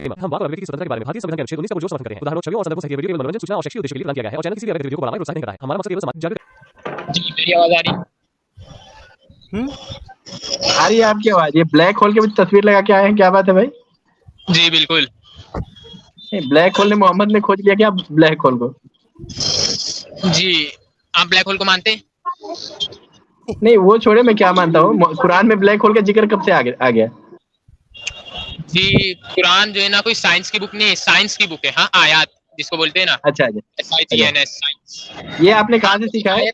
हम बात व्यक्ति की स्वतंत्रता के बारे में भारतीय संविधान के अनुच्छेद 19 का पुरजोर समर्थन करते हैं। उदाहरणों, छवियों और संदर्भों से वीडियो केवल मनोरंजन, सूचना और शैक्षिक उद्देश्य के लिए प्रदान किया गया है और चैनल किसी भी अवैध गतिविधियों को बढ़ावा या प्रोत्साहित नहीं करता है। हमारा मकसद केवल समाज जागरूक। जी मेरी आवाज आ रही आ रही है आपकी आवाज। ये ब्लैक होल के भी तस्वीर लगा के आए हैं, क्या बात है भाई? जी बिल्कुल। ब्लैक होल ने मोहम्मद ने खोज लिया क्या ब्लैक होल को? जी आप ब्लैक होल को मानते हैं? नहीं वो छोड़े, मैं क्या मानता हूँ, कुरान में ब्लैक होल का जिक्र कब से आ गया? जी कुरान जो है ना कोई साइंस की बुक नहीं है, साइंस की बुक है। हाँ आयात जिसको बोलते हैं ना। अच्छा SIGNS। ये आपने कहाँ से सीखा है?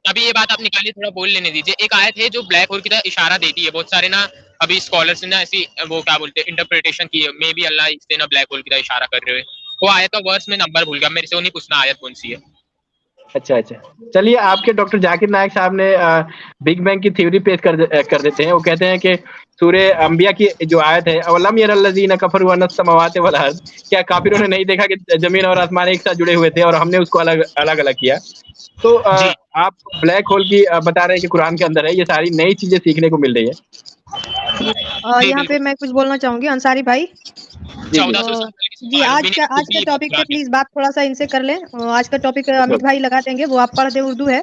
अभी ये बात आप निकालिए, थोड़ा बोल लेने दीजिए। एक आयत है जो ब्लैक होल की तरफ इशारा देती है। बहुत सारे ना अभी स्कॉलर्स ने ना ऐसी वो क्या बोलते हैं इंटरप्रिटेशन की है, मे बी अल्लाह इससे ना ब्लैक होल की तरफ इशारा कर रहे हो। वो आयत का वर्स में नंबर भूल गया, मेरे से वो नहीं पूछना आयत कौन सी है। अच्छा, चलिए आपके डॉक्टर जाकिर नायक साहब ने बिग बैंग की थ्योरी पेश कर देते हैं। वो कहते हैं कि सूरे अंबिया की जो आयत है, अवलम यरल्लज़ीना कफरू अन्नस समावाति वल अर्द, क्या काफिरों ने नहीं देखा कि जमीन और आसमान एक साथ जुड़े हुए थे और हमने उसको अलग अलग किया। तो आप ब्लैक होल की बता रहे हैं कि कुरान के अंदर है, ये सारी नई चीजें सीखने को मिल रही है। यहाँ पे मैं कुछ बोलना चाहूंगी अंसारी भाई। जी आज के टॉपिक पे प्लीज बात थोड़ा सा इनसे कर लें। आज का टॉपिक अमित भाई लगा देंगे, वो आप पढ़ दे, उर्दू है,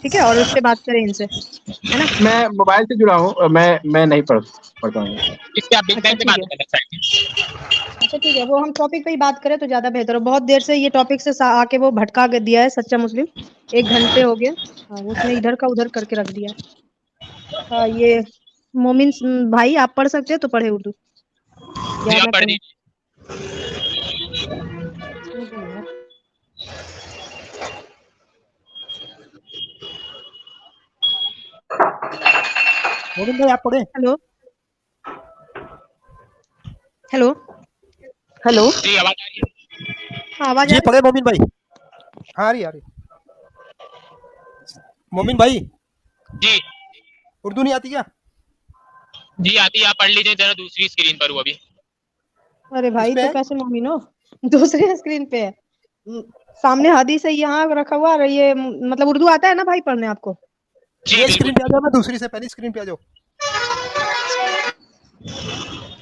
ठीक है, और उससे बात करें इनसे, है ना? मैं मोबाइल से जुड़ा हूँ, मैं नहीं पढ़ता हूँ। अच्छा ठीक है, वो हम टॉपिक पे ही बात करें तो ज्यादा बेहतर हो। बहुत देर से ये टॉपिक से आके वो भटका के दिया है सच्चा मुस्लिम, 1 घंटे हो गए। उसने इधर का उधर करके रख दिया। ये मोमिन भाई आप पढ़ सकते हैं तो पढ़े उर्दू। मोमिन भाई आप पढ़े। हेलो हेलो हेलो जी आवाज आ रही है? आवाज जी पढ़े मोमिन भाई। आ रही मोमिन भाई। जी उर्दू नहीं आती क्या? जी आती है, आप पढ़ लीजिए जरा। दूसरी स्क्रीन पर हूँ अभी। अरे भाई तो कैसे मोमिन हो? दूसरे स्क्रीन पे है, सामने हदीस है यहाँ रखा हुआ। ये मतलब उर्दू आता है ना भाई पढ़ने आपको? ये स्क्रीन पे आ जाओ, मैं दूसरी से पहली स्क्रीन पे आ जाओ।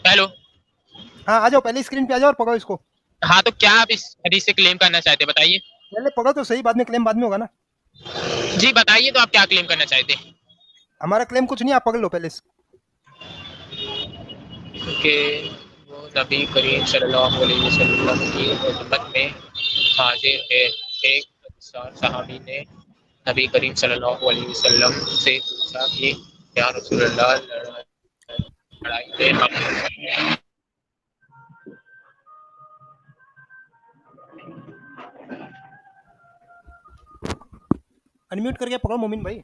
हेलो हाँ आ जाओ, पहली स्क्रीन पे आ जाओ और पकड़ो इसको। हाँ तो क्या आप इस हदीस से क्लेम करना चाहते हैं, बताइए। पहले पकड़ो तो सही, बाद में क्लेम बाद में होगा ना। जी बताइए तो आप क्या क्लेम करना चाहते हैं? हमारा क्लेम कुछ नहीं, आप पकड़ लो पहले। कि वो नबी करीम सल्लल्लाहु अलैहि वसल्लम की खिदमत में हाजिर है। एक सहाबी ने नबी करीम सल्लल्लाहु अलैहि वसल्लम से पूछा कि या रसूलल्लाह लड़ाई में अनम्यूट करके पकड़ो मोमिन भाई।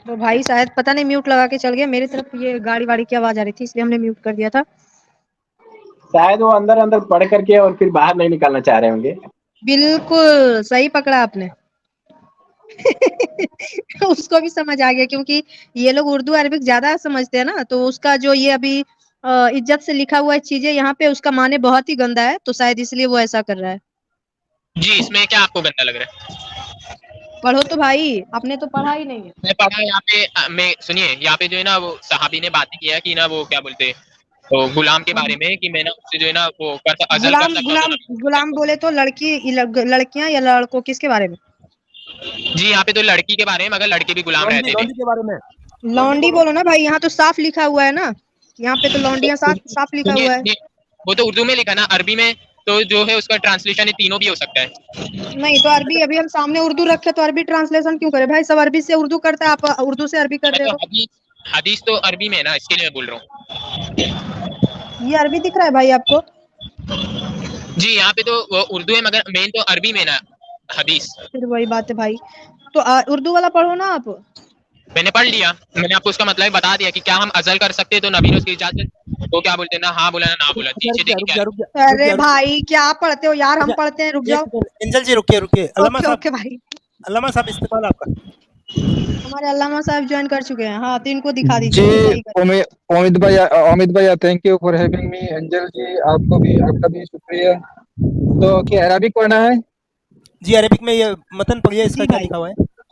तो भाई शायद पता नहीं म्यूट लगा के चल गया। मेरी तरफ ये गाड़ी वाड़ी की आवाज आ रही थी इसलिए हमने म्यूट कर दिया था। शायद वो अंदर पढ़ करके और फिर बाहर नहीं निकालना चाह रहे होंगे। बिल्कुल सही पकड़ा आपने। उसको भी समझ आ गया क्योंकि ये लोग उर्दू अरबिक ज्यादा समझते हैं ना, तो उसका जो ये अभी इज्जत से लिखा हुआ चीजें यहाँ पे उसका माने बहुत ही गंदा है, तो शायद इसलिए वो ऐसा कर रहा है। जी इसमें क्या आपको गंदा लग रहा है? पढ़ो तो भाई, आपने तो पढ़ा ही नहीं है। मैं पढ़ा यहाँ पे। मैं सुनिए यहाँ पे जो है ना वो सहाबी ने बातें किया कि ना वो क्या बोलते हैं तो गुलाम के बारे में कि मैं ना उससे जो है ना वो गुलाम बोले तो लड़कियां या लड़कों, किसके बारे में? जी यहाँ पे तो लड़की के बारे में, मगर लड़के भी गुलाम रहते थे। लौंडी के बारे में। लौंडी बोलो ना भाई, यहाँ तो साफ लिखा हुआ है ना, यहाँ पे तो लौंडियां साफ लिखा हुआ है। वो तो उर्दू में लिखा ना, अरबी में तो जो है उसका ट्रांसलेशन तीनों भी हो सकता है। नहीं तो अरबी, अभी हम सामने उर्दू रखे तो अरबी ट्रांसलेशन क्यों करे भाई? सब अरबी से उर्दू करता है, आप उर्दू से अरबी कर रहे हो। हदीस तो अरबी में है ना, इसके लिए मैं बोल रहा हूँ। ये अरबी दिख रहा है भाई आपको? जी यहाँ पे तो वो उर्दू है मगर मेन तो अरबी में ना हदीस। फिर वही बात है भाई, तो उर्दू वाला पढ़ो ना आप। मैंने पढ़ लिया, मैंने आपको उसका मतलब बता दिया कि क्या हम अजल कर सकते हैं, तो नबी ने उसकी इजाजत वो क्या बोलते हैं ना, हाँ बोला ना बोला। अरे भाई क्या पढ़ते हो यार, हम पढ़ते हैं, रुक जाओ। एंजल जी रुकिए। अल्लामा साहब भाई, अल्लामा साहब इस्तेमाल आपका। हमारे अल्लामा साहब ज्वाइन कर चुके हैं। हाँ तो इनको दिखा दीजिए। जी अमित भाई thank you for having me. Angel ji आपका भी शुक्रिया। तो क्या अरबिक पढ़ना है? जी अरेबिक में ये मतन पढ़िए, इसका जी क्या भाई। लिखा हुआ है?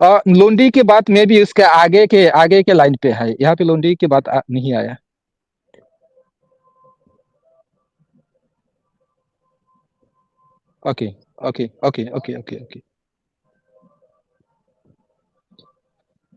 लोंडी की बात में भी उसके आगे के लाइन पे है, यहाँ पे लोंडी की बात नहीं आया। Okay okay okay okay okay okay.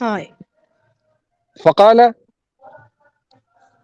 हाँ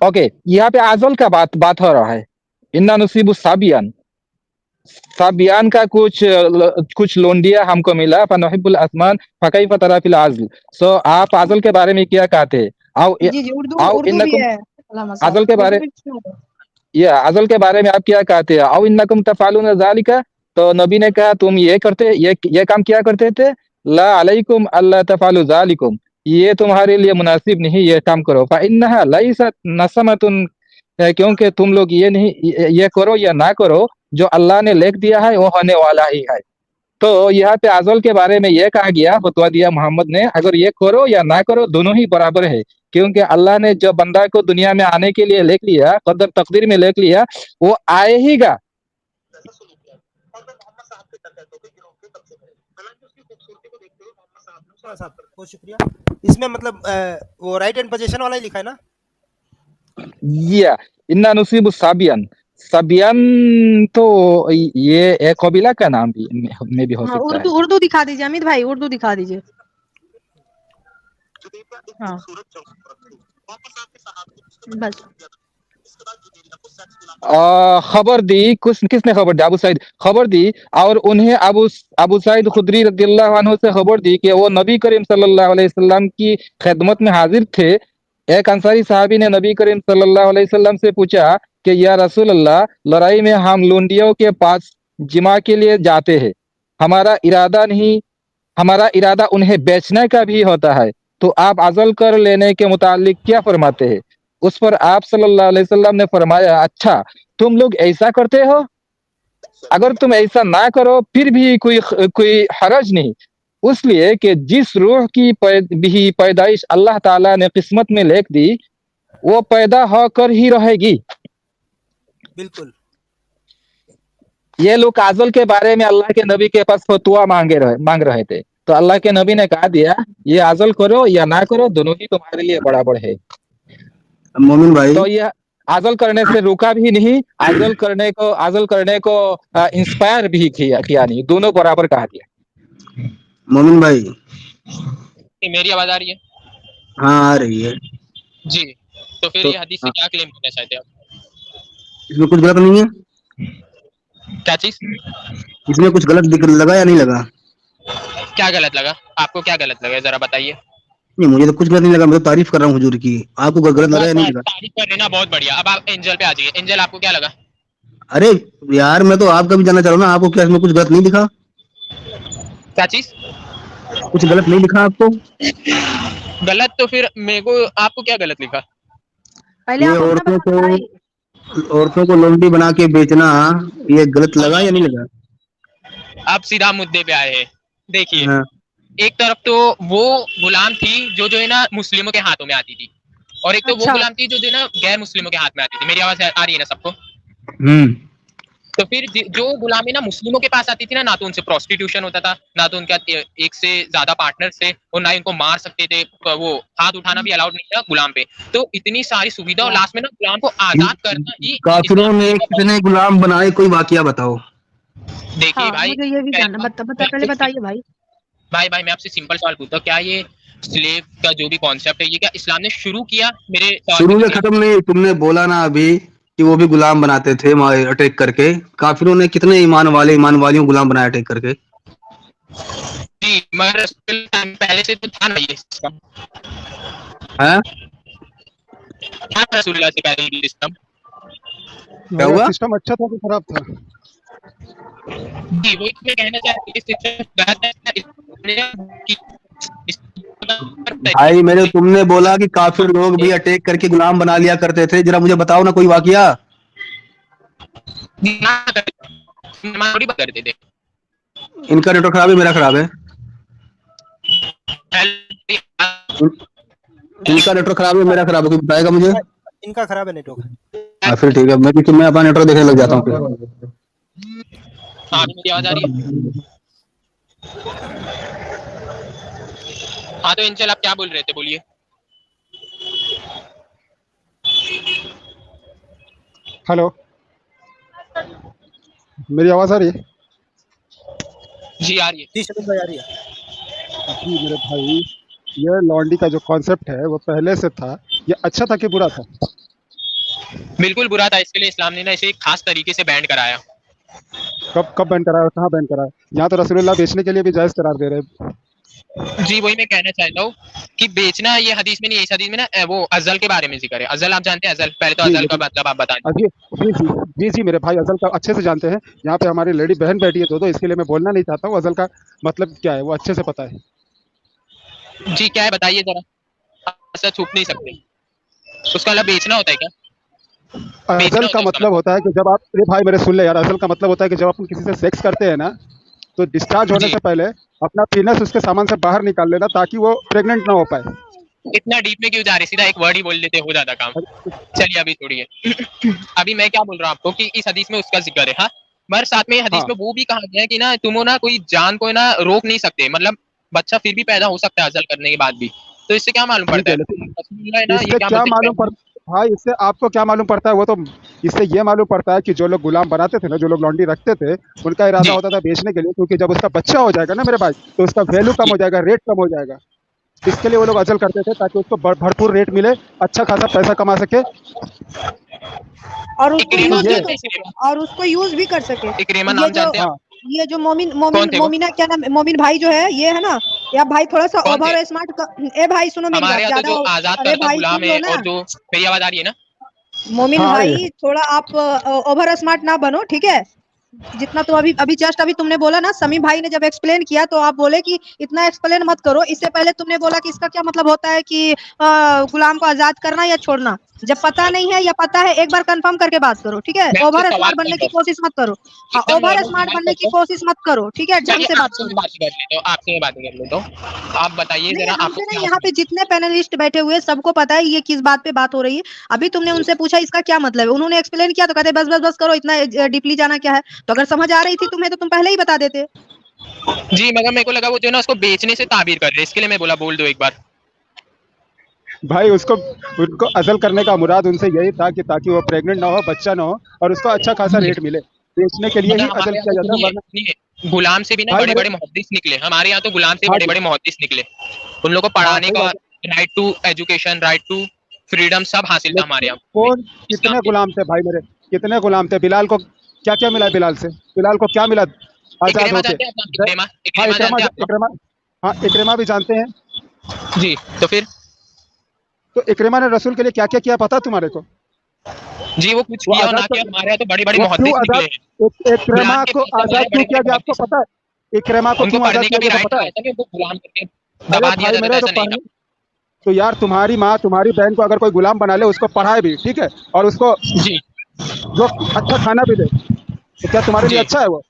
ओके, यहाँ पे आजल का बात हो रहा है। इन्ना नसीबु साबियान का कुछ लोंडिया हमको मिला, फनहिब्बुल अस्मान फकैफ तरा फिल आज़ल। सो आप आजल के बारे में क्या कहते हैं? जी उर्दू भी है आजल के बारे आजल के बारे में आप क्या कहते हैं? औ इन्नकुम तफअलून ज़ालिका, तो नबी ने कहा तुम ये काम क्या करते थे? ला अलैकुम अल्ला तफअलू ज़ालिकुम, ये तुम्हारे लिए मुनासिब नहीं, ये काम करो। फ़इन्नहा लैसत नसमतुन, क्योंकि तुम लोग ये करो या ना करो, जो अल्लाह ने लिख दिया है वो होने वाला ही है। तो यहाँ पे आजल के बारे में ये कहा गया, फतवा दिया मोहम्मद ने, अगर ये करो या ना करो दोनों ही बराबर है, क्योंकि अल्लाह ने जो बंदा को दुनिया में आने के लिए लिख लिया, कदर तकदीर में लिख लिया, वो आए ही गा। बहुत शुक्रिया। इसमें मतलब वो राइट हैंड पोजीशन वाला ही लिखा है ना? या इन्ना नसीबु साबियान, साबियान तो ये एक कबीला का नाम भी में भी हो सकता है। उर्दू दिखा दीजिए अमित भाई, उर्दू दिखा दीजिए। हाँ बस खबर दी, किसने खबर दी? अबू सईद खबर दी, और उन्हें अबू सईद खुदरी रदियल्लाहु अन्हु से खबर दी कि वो नबी करीम सल्लल्लाहु अलैहि वसल्लम की खिदमत में हाजिर थे। एक अंसारी साहबी ने नबी करीम सल्लल्लाहु अलैहि वसल्लम से पूछा कि या रसूल अल्लाह, लड़ाई में हम लुंडियों के पास जिमा के लिए जाते हैं, हमारा इरादा उन्हें बेचने का भी होता है, तो आप अज़ल कर लेने के मुतालिक क्या फरमाते हैं? उस पर आप सल्लल्लाहु अलैहि वसल्लम ने फरमाया, अच्छा तुम लोग ऐसा करते हो, अगर तुम ऐसा ना करो फिर भी कोई हरज नहीं, इसलिए कि जिस रूह की भी पैदाइश अल्लाह ताला ने किस्मत में लिख दी वो पैदा होकर ही रहेगी। बिल्कुल। ये लोग आजल के बारे में अल्लाह के नबी के पास फतवा मांग रहे थे, तो अल्लाह के नबी ने कहा दिया ये आजल करो या ना करो दोनों ही तुम्हारे लिए बराबर है। मोमिन भाई, तो ये आजल करने से रुका भी नहीं, आजल करने को इंस्पायर भी किया नहीं, दोनों बराबर कहा दिया। मोमिन भाई मेरी आवाज आ रही है? हाँ आ रही है जी। तो फिर ये हदीस से क्या क्लेम करना चाहते हैं आप? इसमें कुछ गलत नहीं है? क्या चीज? इसमें कुछ गलत लगा या नहीं लगा? क्या गलत लगा आपको? क्या गलत लगा जरा बताइए। नहीं, मुझे तो कुछ गलत नहीं लगा, मैं तो तारीफ कर रहा हूँ हुजूर की। आपको गलत लगा या नहीं लगा? तारीफ कर रहे ना, बहुत बढ़िया। अब आप एंजल पे आ जाइए। एंजल आपको क्या लगा? अरे यार मैं तो आपका भी जानना चाह रहा हूँ ना, आपको क्या इसमें कुछ गलत नहीं दिखा? क्या चीज? कुछ गलत नहीं दिखा आपको? गलत तो फिर मेरे को, आपको क्या गलत लिखा? पहले ये औरतों को लौंडी बना के बेचना, ये गलत लगा या नहीं लगा? आप सीधा मुद्दे पे आए हैं। देखिए हाँ। एक तरफ तो वो गुलाम थी जो है ना मुस्लिमों के हाथों में आती थी, और एक तो वो गुलाम थी जो है ना गैर मुस्लिमों के हाथ में आती थी। मेरी आवाज आ रही है ना सबको? तो फिर जो गुलामी ना मुस्लिमों के पास आती थी ना तो उनसे प्रोस्टिट्यूशन होता था, ना तो उनका एक से ज्यादा पार्टनर थे, और ना इनको मार सकते थे, वो हाथ उठाना भी अलाउड नहीं था गुलाम पे। तो इतनी सारी सुविधा, और लास्ट में ना गुलाम को आजाद करना ही। काफिरों ने कितने गुलाम बनाए, कोई वाकया बताओ। देखिए भाई, मुझे ये भी जानना, पहले बताइए भाई। भाई भाई मैं आपसे सिंपल सवाल पूछता हूँ, क्या ये स्लेव का जो भी कॉन्सेप्ट है ये क्या इस्लाम ने शुरू किया? मेरे सवाल शुरू का में जवाब खत्म नहीं, तुमने बोला ना अभी कि वो भी गुलाम बनाते थे अटैक करके। काफिरों ने कितने ईमान वालियों को गुलाम बनाया अटैक करके। जी, मगर रसूल टाइम पहले से तो था ना ये सिस्टम, है था रसूलुल्लाह से पहले ये सिस्टम। क्या हुआ? सिस्टम अच्छा था कि खराब था? जी वही मैं कहना चाहता हूँ कि सिस्टम बेहतर भाई मेरे तुमने बोला कि काफिर लोग भी अटैक करके गुलाम बना लिया करते थे। जरा मुझे बताओ ना कोई वाकया। थोड़ी बात करते थे। इनका नेटवर्क खराब है, मेरा खराब है। इनका नेटवर्क खराब है, मेरा खराब है, कोई बताएगा मुझे? इनका खराब है नेटवर्क। हाँ फिर ठीक है, मैं अपना नेटवर्क देखने लग जाता हूँ फिर। हाँ मेरी आवाज आ रही है? हाँ तो इंचल आप क्या बोल रहे थे, बोलिए। हेलो, मेरी आवाज आ रही है? जी आ रही है। जी शरीफ भाई आ रही है। जी मेरे भाई, ये लॉन्डी का जो कॉन्सेप्ट है वो पहले से था। ये अच्छा था कि बुरा था? बिल्कुल बुरा था, इसके लिए इस्लाम ने ना इसे एक खास तरीके से बैंड कराया। कब बैन कराया, कहाँ बैन कराया? यहाँ तो रसूलुल्लाह बेचने के लिए भी जायज करार दे रहे हैं। जी वही मैं कहना चाहता हूँ कि बेचना ये हदीस में नहीं है, इस हदीस में ना वो अजल के बारे में जिक्र है। अजल आप जानते हैं? अजल पहले तो जी अजल का लेकिन मतलब आप बता दें। जी जी जी जी जी मेरे भाई, अजल का अच्छे से जानते हैं। यहाँ पे हमारी लेडी बहन बैठी है दो, इसके लिए मैं बोलना नहीं चाहता हूँ। अजल का मतलब क्या है वो अच्छे से पता है। जी क्या है बताइए जरा, ऐसा छुप नहीं सकते। उसका मतलब बेचना होता है क्या? अजल का मतलब होता है कि जब आप, अरे भाई मेरे सुन ले यार, अजल का मतलब होता है कि जब अपन किसी से सेक्स करते हैं ना, तो डिस्चार्ज होने जी से पहले अपना पीनस उसके सामान से बाहर निकाल लेना ताकि वो प्रेग्नेंट ना हो पाए। इतना डीप में क्यों जा रहे, सीधा एक वर्ड ही बोल देते हो जाता काम। चलिए अभी छोड़िए। अभी मैं क्या बोल रहा हूँ आपको कि इस हदीस में उसका जिक्र है, हाँ, मगर साथ में हदीस हाँ में वो भी कहा गया है कि ना तुम ना कोई जान को ना रोक नहीं सकते, मतलब बच्चा फिर भी पैदा हो सकता है अजल करने के बाद भी। तो इससे क्या मालूम ठीक पड़ता है, है लेकिन रसूलुल्लाह है ना, ये इससे क्या क्या मतलब मालूम पड़ भाई, इससे आपको क्या मालूम पड़ता है? वो तो इससे ये मालूम पड़ता है कि जो लोग गुलाम बनाते थे ना, जो लोग लॉन्डी रखते थे, उनका इरादा जी होता था बेचने के लिए, क्योंकि जब उसका बच्चा हो जाएगा ना मेरे भाई, तो उसका वैल्यू कम जी हो जाएगा, रेट कम हो जाएगा। इसके लिए वो लोग अजल करते थे ताकि उसको भरपूर रेट मिले, अच्छा खासा पैसा कमा सके। और उसको इकरीमा यूज भी जानते कर हैं? सके, और उसको यूज भी कर सके। इकरीमा ये नाम जो जानते हैं आप? हाँ ये जो मोमिन कौन मोमिन थे वो? मोमिना क्या नाम, मोमिन भाई जो है ये है ना, या भाई थोड़ा सा कौन थे? Over smart. ए भाई सुनो मेरी हमारे बात यहाँ तो ज्यादा। जो आजाद अरे करता भाई गुलाम सुन है लो ना, और जो, मेरी आवाज आ रही है ना? मोमिन हाँ आ रही है। भाई थोड़ा आप ओवर स्मार्ट ना बनो, ठीक है? जितना तो अभी अभी जस्ट अभी तुमने बोला ना, समी भाई ने जब एक्सप्लेन किया तो आप बोले कि इतना एक्सप्लेन मत करो। इससे पहले तुमने बोला कि इसका क्या मतलब होता है कि गुलाम को आजाद करना या छोड़ना। जब पता नहीं है या पता है, एक बार कंफर्म करके बात करो, ठीक है? मैं आपसे ओवर सवाल स्मार्ट बनने पूछ की रहा हूँ, कोशिश मत करो। हाँ, एकदम ओवर नॉर्मल स्मार्ट सवाल बनने की पूछता हूँ। कोशिश मत करो, ठीक है? ढंग चलिए से बात आपसे करो। बात कर लेता हूँ, आपसे मैं बातें कर लेता हूँ। आप बताइए नहीं, जरा, आपको हमसे नहीं, क्या यहाँ पे जितने पैनलिस्ट बैठे हुए हैं, सबको पता है ये किस बात पे बात हो रही है। अभी तुमने उनसे पूछा इसका क्या मतलब है, उन्होंने एक्सप्लेन किया तो कहते बस बस बस करो, इतना डीपली जाना क्या है? तो अगर समझ आ रही थी तुम्हें तो तुम पहले ही बता देते। जी, मगर मेरे को लगा वो जो है ना उसको बेचने से ताबीर कर रहे हैं, इसके लिए मैं बोला बोल दो एक बार। भाई उसको उनको अजल करने का मुराद उनसे यही था कि ताकि वो प्रेग्नेंट ना हो, बच्चा ना हो, और उसको अच्छा खासा जी रेट मिले। बेचने के लिए मगर ही अजल हमारे यहाँ किया तो जाता है, सुनिए वरना सुनिए, गुलाम से भी ना भाई बड़े मेरे, बड़े मुहद्दिस निकले हमारे यहाँ, तो गुलाम से हाँ बड़े जी, बड़े मुहद्दिस निकले। उन लोगों को हाँ पढ़ाने सही का बात है। Right to education, right to freedom सब हासिल था हमारे लेकिन यहाँ कौन, इस्लाम कितने के। गुलाम थे भाई मेरे, कितने गुलाम थे? बिलाल को क्या क्या मिला? बिलाल से, बिलाल को क्या मिला आजाद इकरेमा होके? जानते हैं आप? ज- इकरेमा, हाँ इकरेमा इकरमा, जानते हैं आप? इकरमा, हाँ इकरमा भी जानते हैं। जी तो फिर तो इकरमा ने रसूल के लिए क्या क्या किया पता तुम्हारे को? जी वो कुछ वो किया और आजाद ना को, किया, हमारे यहाँ तो बड़े बड़े वो क्यों मुहद्दिस निकले आजाद, हैं। इकरमा गुलाम के को पास आजाद हमारे क्यों बड़े किया बड़े गया आपको मुहद्दिस पता है? इकरमा को उनको क्यों आजाद पढ़ने का किया भी गया राइट पता है? था, ऐसा नहीं उनको गुलाम करके अरे दबा दिया भाई जाता था, मेरे तो ऐसा नहीं था। पढ़ने, तो यार तुम्हारी माँ तुम्हारी बहन को अगर कोई गुलाम बना ले, उसको पढ़ाए भी, ठीक है, और उसको जी जो अच्छा खाना भी दे, तो क्या तुम्हारे लिए जी अच्छा है वो?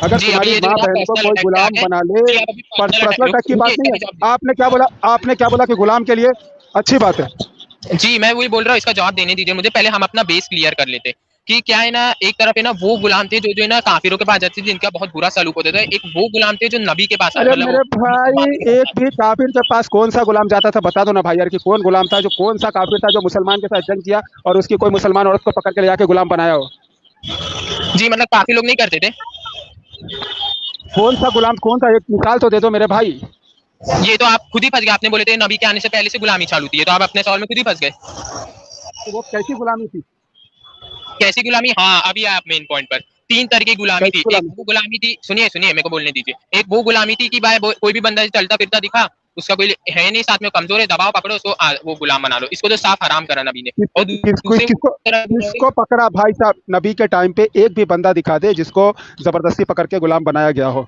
अगर जी अभी तुम्हारी ये जो माँ है ना बहन को पर्सनल कोई अटैक पे आ गुलाम गए। बना ले, जी आप अभी पर्सनल पर्सनल अटैक, अटैक की बात रुकिए नहीं इसका है। भी जवाब आपने क्या बोला? आपने क्या बोला कि गुलाम के लिए अच्छी बात है? दीजिए। जी मैं वही बोल रहा हूँ, इसका जवाब देने दीजिए मुझे, पहले हम अपना बेस क्लियर कर लेते कि क्या है ना, एक तरफ है ना वो गुलाम थे जो जो है ना काफिरों के पास जाते थे, जिनका बहुत बुरा सलूक होता था, एक वो गुलाम थे जो नबी के पास आते, अरे मतलब मेरे वो भाई, बातें करता एक था। भी काफिर के पास कौन सा गुलाम जाता था? बता दो ना भाई यार, कि कौन गुलाम था, जो कौन सा काफिर था जो मुसलमान के साथ जंग किया और उसकी कोई मुसलमान औरत को पकड़ के ले जाके गुलाम बनाया हो? जी मतलब काफी लोग नहीं करते थे। कौन सा गुलाम, कौन सा, एक मिसाल तो दे दो मेरे भाई। ये तो आप खुद ही फंस गए, आपने बोले थे नबी के आने से पहले से गुलामी चालू थी, ये तो आप अपने सवाल में खुद ही फंस गए। तो वो कैसी गुलामी थी? कैसी गुलामी? हाँ, अभी आप मेन पॉइंट पर। 3 तरह की गुलामी थी। एक वो गुलामी थी, सुनिए मेरे को बोलने दीजिए। एक वो गुलामी थी कि भाई कोई भी बंदा चलता फिरता दिखा, उसका कोई है नहीं, साथ में कमजोर है, दबाव पकड़ो उसको, वो गुलाम बना लो। इसको तो साफ हराम करा नबी ने। और किसको पकड़ा भाई साहब? नबी के टाइम पे एक भी बंदा दिखा दे जिसको जबरदस्ती पकड़ के गुलाम बनाया गया हो।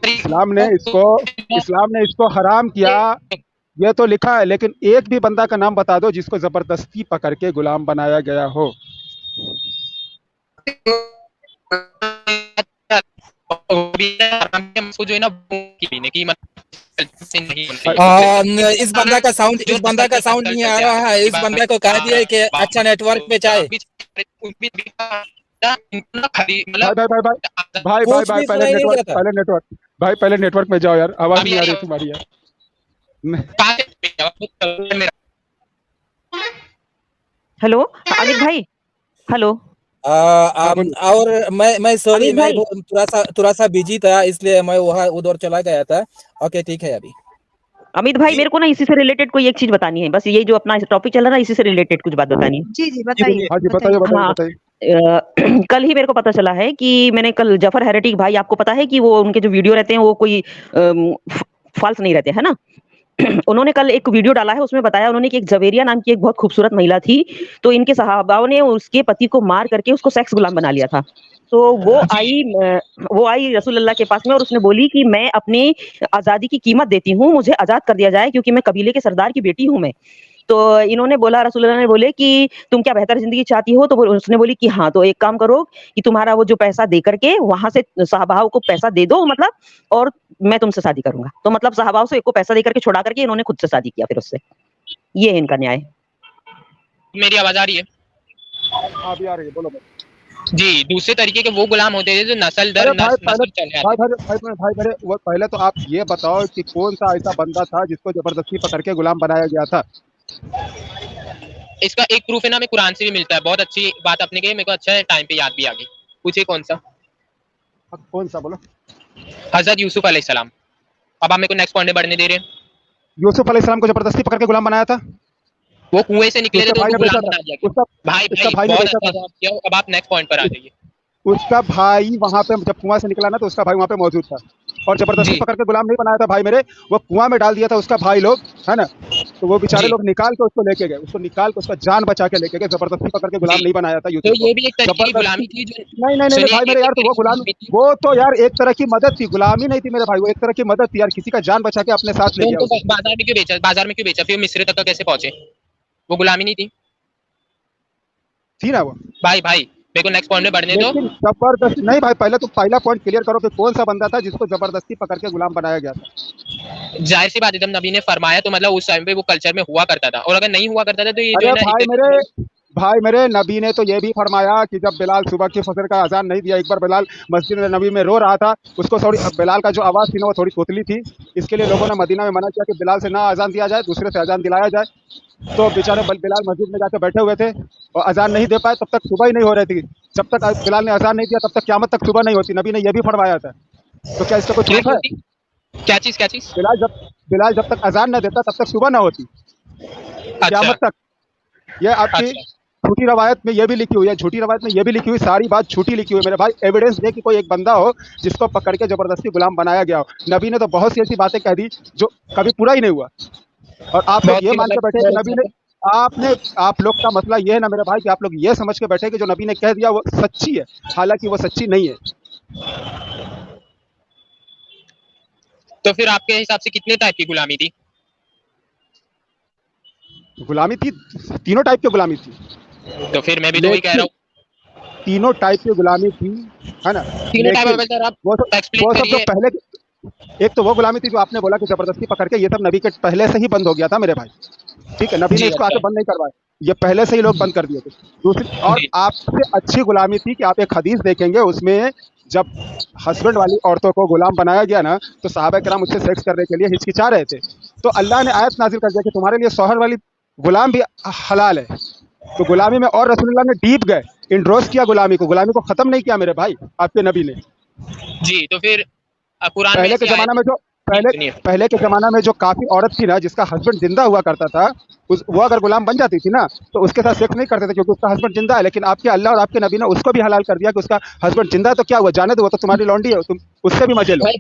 इस्लाम ने इसको हराम किया, ये तो लिखा है, लेकिन एक भी बंदा का नाम बता दो जिसको जबरदस्ती पकड़ के गुलाम बनाया गया हो। जो है ना इस बंदा का साउंड नहीं आ रहा है। इस बंदा को कह दिया कि अच्छा नेटवर्क पे जाए। पहले नेटवर्क में जाओ यार, आवाज नहीं आ रही तुम्हारी यार। हेलो अमित भाई, हेलो। और मैं सॉरी, मैं थोड़ा सा बिजी था, इसलिए मैं वहाँ उधर चला गया था। ओके ठीक है। अभी अमित भाई मेरे को ना इसी से रिलेटेड कोई एक चीज बतानी है, बस ये जो अपना टॉपिक चल रहा है इसी से रिलेटेड कुछ बात बतानी है। जी बताइए। कल ही मेरे को पता चला है कि मैंने कल जफर हेरेटिक भाई, आपको पता है कि वो उनके जो वीडियो रहते हैं वो कोई फॉल्स नहीं रहते है ना। उन्होंने कल एक वीडियो डाला है, उसमें बताया उन्होंने कि एक जवेरिया नाम की एक बहुत खूबसूरत महिला थी, तो इनके सहाबाओं ने उसके पति को मार करके उसको सेक्स गुलाम बना लिया था। तो वो आई रसूलुल्लाह के पास में और उसने बोली कि मैं अपनी आजादी की कीमत देती हूँ, मुझे आजाद कर दिया जाए क्योंकि मैं कबीले के सरदार की बेटी हूँ मैं। तो इन्होंने बोला, रसूलुल्लाह ने बोले कि तुम क्या बेहतर जिंदगी चाहती हो? तो उसने बोली कि हाँ, तो एक काम करो कि तुम्हारा वो जो पैसा दे करके वहां से सहाबाओं को पैसा दे दो, मतलब, और मैं तुमसे शादी करूंगा। तो मतलब सहाबाओं से एक को पैसा दे करके छुड़ा करके इन्होंने खुद से शादी किया फिर उससे। ये है इनका न्याय। मेरी आवाज आ रही है? अभी आ रही है, बोलो। जी, दूसरे तरीके के वो गुलाम होते थे जो नस्ल दर नस्ल चले आते। भाई पहले तो आप ये बताओ कि कौन सा ऐसा बंदा था जिसको जबरदस्ती पकड़ के गुलाम बनाया गया था? इसका एक प्रूफ है ना, हमें कुरान से भी मिलता है। बहुत अच्छी बात आपने कही, मेरे को अच्छा है, टाइम पे याद भी आ गई। पूछिए कौन सा? बोलो। हजरत यूसुफ अलैहिस्सलाम। अब आप मेरे को नेक्स्ट पॉइंट में बढ़ने दे रहे हैं। यूसुफ अलैहिस्सलाम को जबरदस्ती पकड़ के गुलाम बनाया था। वो कुएं से निकले थे तो उनको गुलाम बना दिया गया। भाई बहुत अच्छा जवाब दिया। अब आप नेक्स्ट पॉइंट पर आ जाइए। उसका भाई वहां पे जब कुआं से निकला ना, तो उसका भाई वहां पे मौजूद था और जबरदस्ती पकड़ के गुलाम नहीं बनाया था भाई मेरे, वो कुआं में डाल दिया था उसका भाई लोग, है ना। तो वो बेचारे लोग निकाल के उसको लेके गए, उसका जान बचा के लेके गए, जबरदस्ती पकड़ के गुलाम नहीं बनाया था यूसुफ। तो ये भी एक तरह की गुलामी थी। नहीं भाई मेरे यार, तो वो गुलामी, वो तो यार एक तरह की मदद थी, गुलामी नहीं थी मेरे भाई, वो एक तरह की मदद थी यार, किसी का जान बचा के अपने साथ ले गया। बाजार में क्यों बेचा? फिर मिस्र तक कैसे पहुंचे? वो गुलामी नहीं थी ना वो। भाई मेरे को नेक्स्ट पॉइंट में बढ़ने दो। जबरदस्ती नहीं भाई, पहले तो पहला पॉइंट क्लियर करो कि कौन सा बंदा था जिसको जबरदस्ती पकड़ के गुलाम बनाया गया था। जाहिर सी बात है, जब नबी ने फरमाया तो मतलब उस टाइम पे वो कल्चर में हुआ करता था, और अगर नहीं हुआ करता था तो ये जो है ना, भाई मेरे नबी ने तो ये भी फरमाया कि जब बिलाल सुबह की फजर का अजान नहीं दिया, एक बार बिलाल मस्जिद नबी में रो रहा था, उसको थोड़ी, बिलाल का जो आवाज़ थी ना वो थोड़ी तोतली थी, इसके लिए लोगों ने मदीना में मना किया कि बिलाल से ना अजान दिया जाए, दूसरे से अजान दिलाया जाए। तो बेचारे बिलाल मस्जिद में जाकर बैठे हुए थे और अजान नहीं दे पाए, तब तक सुबह ही नहीं हो रही थी। जब तक बिलाल ने अजान नहीं दिया तब तक क़यामत तक सुबह नहीं होती, नबी ने यह भी फरमाया था। तो क्या इसका कोई प्रूफ है? क्या चीज? बिलाल जब तक अजान न देता तब तक सुबह ना होती, क़यामत तक। ये आपकी झूठी रवायत में ये भी लिखी हुई है, झूठी रवायत में ये भी लिखी हुई, सारी बात झूठी लिखी हुई है मेरे भाई। एविडेंस दे कि कोई एक बंदा हो जिसको पकड़ के जबरदस्ती गुलाम बनाया गया हो। नबी ने तो बहुत सी ऐसी बातें कह दी जो कभी पूरा ही नहीं हुआ, और आप लोग ये मान के बैठे कि नबी ने, आप लोग का मसला ये है ना मेरे भाई कि आप लोग ये समझ के बैठे कि जो नबी ने कह दिया वो सच्ची है, हालांकि वो सच्ची नहीं है। तो फिर आपके हिसाब से कितने टाइप की गुलामी थी? गुलामी थी, तीनों टाइप की गुलामी थी। तो फिर मैं भी तो वही कह रहा हूँ, तीनों टाइप की गुलामी थी, है ना। तीनों टाइप वो सब जो पहले, एक तो वो गुलामी थी जो आपने बोला कि जबरदस्ती पकड़ के, ये सब नबी के पहले से ही बंद हो गया था मेरे भाई, ठीक है। नबी ने इसको आके बंद नहीं करवाया, ये पहले से ही लोग बंद कर दिए थे। दूसरी और आपसे अच्छी गुलामी थी कि आप एक हदीस देखेंगे, उसमें जब हस्बैंड वाली औरतों को गुलाम बनाया गया ना, तो सहाबा किराम उससे सेक्स करने के लिए हिचकिचा रहे थे, तो अल्लाह ने आयत नाजिल कर दिया कि तुम्हारे लिए शौहर वाली गुलाम भी हलाल है। तो गुलामी में और रसूलुल्लाह ने डीप गए इंड्रोस किया गुलामी को खत्म नहीं किया मेरे भाई आपके नबी ने। जी, तो फिर कुरान में पहले के ऐसी जमाना आयत में जो सुनिए। पहले के जमाना में जो काफी औरत थी ना, जिसका हस्बैंड जिंदा हुआ करता था, वो अगर गुलाम बन जाती थी ना, तो उसके साथ सेक्स नहीं करते थे क्योंकि उसका हस्बैंड जिंदा है। लेकिन आपके अल्लाह और आपके नबी ने उसको भी हलाल कर दिया कि उसका हस्बैंड जिंदा है तो क्या हुआ, जाने दो, वो तो तुम्हारी लौंडी है, तुम उससे भी मजे लो। भाई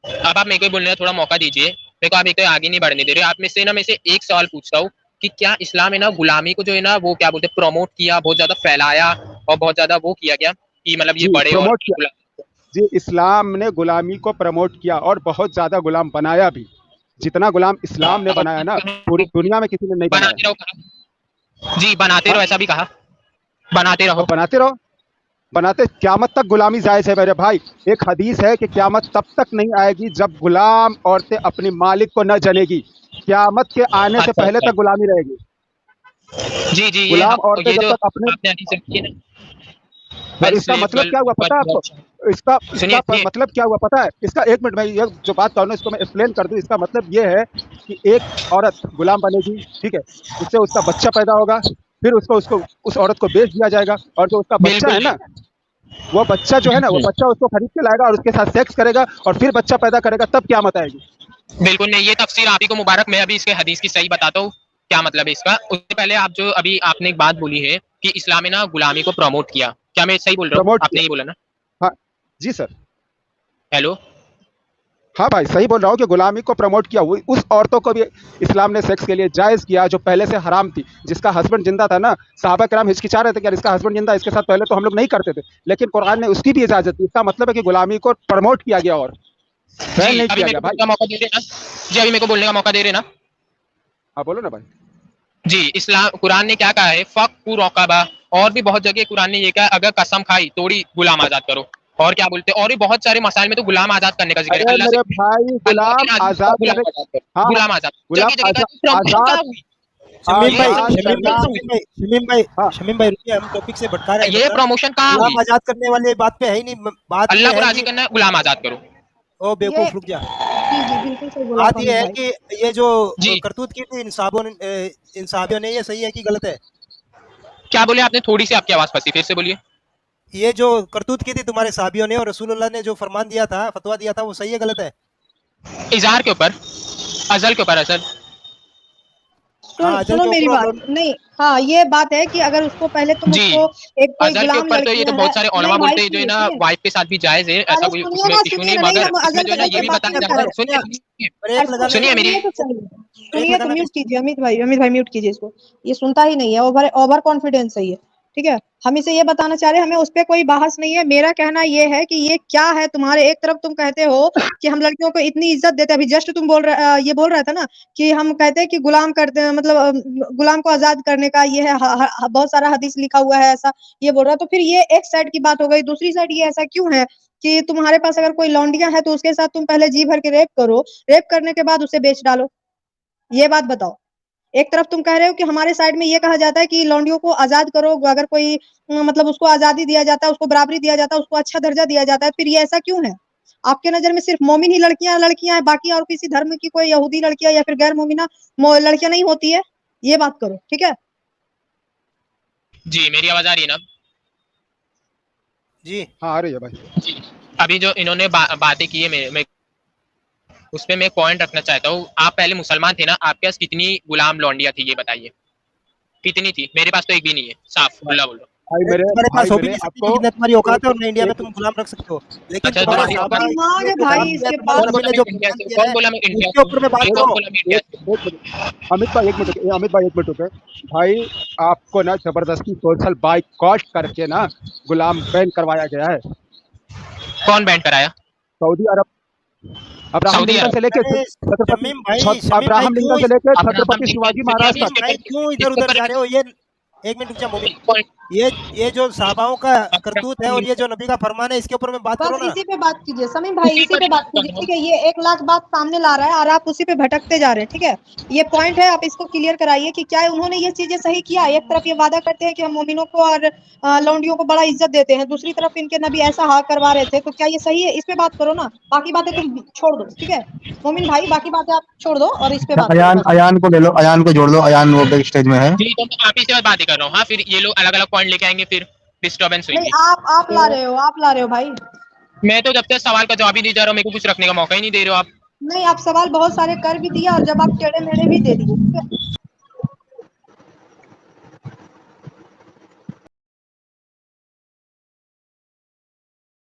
अब आप मेरे को बोलने का थोड़ा मौका दीजिए, मेरे को आप एक तो आगे नहीं बढ़ने दे रहे। आप में से ना मैं से एक सवाल पूछता हूँ कि क्या इस्लाम है ना गुलामी को जो है ना वो क्या बोलते हैं प्रमोट किया, बहुत ज्यादा फैलाया और बहुत ज्यादा वो किया गया कि मतलब ये जी, बड़े और प्रमोट किया। जी, इस्लाम ने गुलामी को प्रमोट किया और बहुत ज्यादा गुलाम बनाया भी। जितना गुलाम इस्लाम ने बनाया ना, पूरी दुनिया में किसी ने नहीं बनाया। बनाते रहो कहा जी, बनाते रहो, ऐसा भी कहा बनाते रहो, बनाते रहो, बनाते क़यामत तक गुलामी जायज है मेरे भाई। एक हदीस है कि क़यामत तब तक नहीं आएगी जब गुलाम औरतें अपने मालिक को न जनेगी। क़यामत के आने से पहले तक गुलामी रहेगी। जी जी, गुलाम औरतें ये जब जो तक अपने आपने हदीस रखी है ना, और इसका मतलब क्या हुआ पता है आपको? इसका सुनिए, मतलब क्या हुआ पता है? इसका एक मिनट में ये जो बात कहूँ ना इसको मैं एक्सप्लेन कर दूं। इसका मतलब ये है कि एक औरत गुलाम बनेगी, ठीक है, उससे उसका बच्चा पैदा होगा, फिर उसको उस औरत को बेच दिया जाएगा, और जो उसका बच्चा है ना, वो बच्चा जो है ना, वो बच्चा उसको खरीद के लाएगा और उसके साथ सेक्स करेगा और फिर बच्चा पैदा करेगा, तब क़यामत आएगी। बिल्कुल नहीं, ये तफसीर आप ही को मुबारक। मैं अभी इसके हदीस की सही बताता हूँ क्या मतलब है इसका। उससे पहले आप जो अभी आपने एक बात बोली है कि इस्लाम ने ना गुलामी को प्रमोट किया, क्या मैं सही बोल रहा हूँ? आपने ये बोला ना? हाँ जी सर। हेलो, हाँ भाई सही बोल रहा हूँ कि गुलामी को प्रमोट किया। उस औरतों को भी इस्लाम ने सेक्स के लिए जायज़ किया जो पहले से हराम थी। जिसका हस्बैंड जिंदा था ना, सहाबा किराम हिचकिचा रहे थे कि यार इसका हस्बैंड जिंदा है, इसके साथ पहले तो हम लोग नहीं करते थे, लेकिन कुरान ने उसकी भी इजाजत दी। इसका मतलब है कि गुलामी को प्रमोट किया गया और बैन नहीं किया गया भाई। मौका दे देना जी, अभी मेरे को बोलने का मौका दे रहे ना। हाँ बोलो ना भाई। जी, इस्लाम कुरान ने क्या कहा है, फक़्कु रक़बा, और भी बहुत जगह कुरान ने ये कहा अगर कसम खाई तोड़ी गुलाम आजाद करो, और क्या बोलते हैं, और भी बहुत सारे मसाइल में तो गुलाम आजाद करने का जिक्र है। अल्लाह से भाई गुलाम आजाद, गुलाम आजाद, शमीम भाई रुकिए, हम टॉपिक से भटका रहे हैं। ये प्रमोशन कहाँ गुलाम आजाद करने वाले बात पे है ही नहीं। बात अल्लाह को राजी करना है, गुलाम आजाद करो। ओ बेवकूफ, रुक जा। बिल्कुल सही बोला बात ये है भाई। कि ये जो करतूत की थी इन साहबियों ने, ये सही है कि गलत है? क्या बोले आपने? थोड़ी सी आपकी आवाज फंसी, फिर से बोलिए। ये जो करतूत की थी तुम्हारे साहबियों ने और रसूलुल्लाह ने जो फरमान दिया था, फतवा दिया था, वो सही है गलत है? इज़हार के ऊपर, अज़ल के ऊपर अज़ल। सुनो मेरी बात। नहीं, हाँ ये बात है कि अगर उसको पहले तुम उसको एक कोई अज़ल के गुलाम ऊपर तो ये तो बहुत सारे उलमा बोलते हैं जो है ना वाइफ के साथ भी जायज है, ऐसा कोई उसमें इशू नहीं, मगर इसमें जो है ना ये भी बताया जाता है। सुनिए मेरी, सुनिए तो म्यूट कीजिए। अमित भाई म्यूट कीजिए इसको, ये सुनता ही नहीं है, ओवर कॉन्फिडेंस है ये, ठीक है। हम इसे ये बताना चाह रहे हैं, हमें उस पर कोई बहस नहीं है। मेरा कहना ये है कि ये क्या है तुम्हारे, एक तरफ तुम कहते हो कि हम लड़कियों को इतनी इज्जत देते हैं, अभी जस्ट तुम ये बोल रहे थे ना कि हम कहते हैं कि गुलाम करते हैं, मतलब गुलाम को आजाद करने का ये है, बहुत सारा हदीस लिखा हुआ है ऐसा, ये बोल रहा है। तो फिर ये एक साइड की बात हो गई। दूसरी साइड ये ऐसा क्यों है कि तुम्हारे पास अगर कोई लौंडिया है तो उसके साथ तुम पहले जी भर के रेप करो, रेप करने के बाद उसे बेच डालो? ये बात बताओ। एक तरफ तुम कह रहे हो कि हमारे साइड में ये कहा जाता है कि लौंडियों को आजाद करो, अगर कोई मतलब उसको आजादी दिया जाता है, उसको बराबरी दिया जाता है, उसको अच्छा दर्जा दिया जाता है, फिर ये ऐसा क्यों है? आपके नजर में सिर्फ मोमिन ही लड़कियां हैं, बाकी और किसी धर्म की कोई यहूदी लड़कियां या फिर गैर मोमिना लड़कियां नहीं होती है? ये बात करो, ठीक है? जी मेरी आवाज आ रही है ना? जी हाँ आ रही है भाई। जी अभी जो इन्होंने बातें की है, मैं उसमें मैं पॉइंट रखना चाहता हूँ। आप पहले मुसलमान थे ना, आपके पास कितनी गुलाम लौंडिया थी ये बताइए, कितनी थी? मेरे पास तो एक भी नहीं है, साफ खुला बोलो। तुम्हारे पास हो भी नहीं सकती, जितना तुम्हारी औकात है और इंडिया में तुम गुलाम रख सकते हो, लेकिन अच्छा, तुम्हारे भाई, साहबा भाई इसके बाद कौन बोला मैं इंडिया उसके ऊपर में बात करो। अमित भाई एक मिनट रुके भाई। आपको ना जबरदस्ती सोशल बाइकॉट करके ना गुलाम बैन करवाया गया है। कौन बैन कराया? सऊदी अरब। अब्राहम लिंकन से लेकर छत्रपति शिवाजी महाराज तक। क्यों इधर उधर जा रहे हो? ये एक मिनट रुक जा मोमिन, ये जो साहबाओं का करतूत है और ये जो नबी का फरमान है, इसके ऊपर में बात करो ना। इसी पे बात कीजिए समीम भाई, इसी पे बात कीजिए, ठीक है? ये 1 लाख बात सामने ला रहा है और आप उसी पे भटकते जा रहे हैं, ठीक है? ये पॉइंट है, आप इसको क्लियर कराइए कि क्या उन्होंने ये चीजें सही किया? एक तरफ ये वादा करते हैं कि हम मोमिनों को और लौंडियों को बड़ा इज्जत देते हैं, दूसरी तरफ इनके नबी ऐसा हाँ करवा रहे थे, तो क्या ये सही है? इस पे बात करो ना, बाकी बातें तुम छोड़ दो, ठीक है मोमिन भाई? बाकी बातें आप छोड़ दो और इस पे बात करो। अयान को ले लो, अयान को जोड़ लो, अयान वो बैक स्टेज में है। जी तो आप इसी बात ही कर रहा हूँ। हाँ फिर ये लोग अलग अलग पॉइंट लेके आएंगे, फिर डिस्टर्बेंस हुई नहीं, थी। आप ला रहे हो भाई। मैं तो जब तक सवाल का जवाब ही नहीं दे रहा हूँ, मेरे को कुछ रखने का मौका ही नहीं दे रहे हो आप। नहीं, आप सवाल बहुत सारे कर भी दिया और जब आप टेढ़े मेढ़े भी दे दिए।